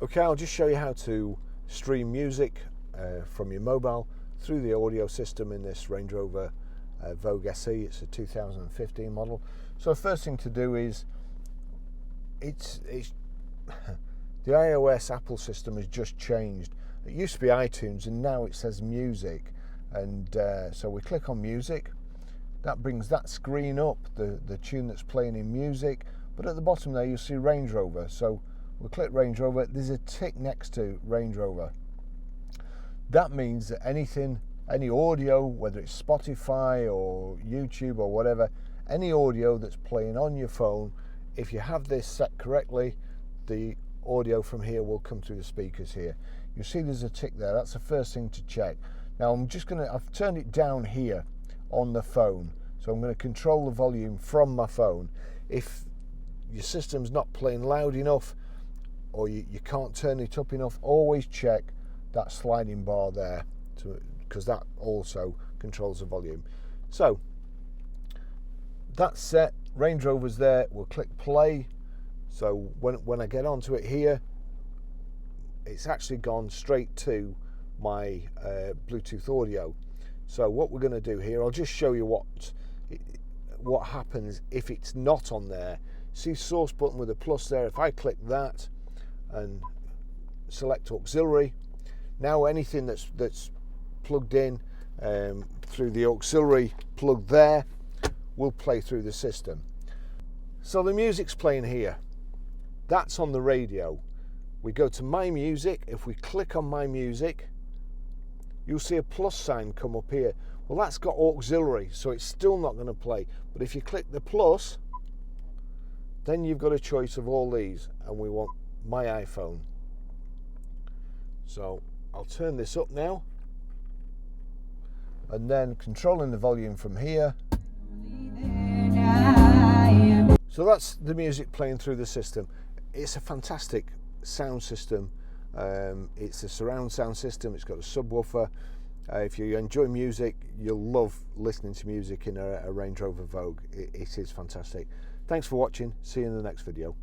Okay, I'll just show you how to stream music from your mobile through the audio system in this Range Rover Vogue SE. It's a 2015 model. So the first thing to do is it's the iOS Apple system has just changed. It used to be iTunes and now it says music, and so we click on music. That brings that screen up, the tune that's playing in music, but at the bottom there you'll see Range Rover. So we'll click Range Rover. There's a tick next to Range Rover. That means that any audio, whether it's Spotify or YouTube or whatever, any audio that's playing on your phone, if you have this set correctly, the audio from here will come through the speakers here. You see there's a tick there. That's the first thing to check. Now I've turned it down here on the phone, so I'm going to control the volume from my phone. If your system's not playing loud enough or you can't turn it up enough, always check that sliding bar there, because that also controls the volume. So that's set, Range Rover's there, we'll click play. So when I get onto it here, it's actually gone straight to my Bluetooth audio. So what we're going to do here, I'll just show you what happens if it's not on there. See source button with a plus there. If I click that and select auxiliary, now anything that's plugged in through the auxiliary plug there will play through the system. So the music's playing here. That's on the radio. We go to My Music. If we click on My Music, you'll see a plus sign come up here. Well, that's got auxiliary, so it's still not going to play. But if you click the plus, then you've got a choice of all these, and we want My iPhone. So I'll turn this up now, and then controlling the volume from here. So that's the music playing through the system. It's a fantastic sound system. It's a surround sound system. It's got a subwoofer. If you enjoy music, you'll love listening to music in a Range Rover Vogue. It is fantastic. Thanks for watching. See you in the next video.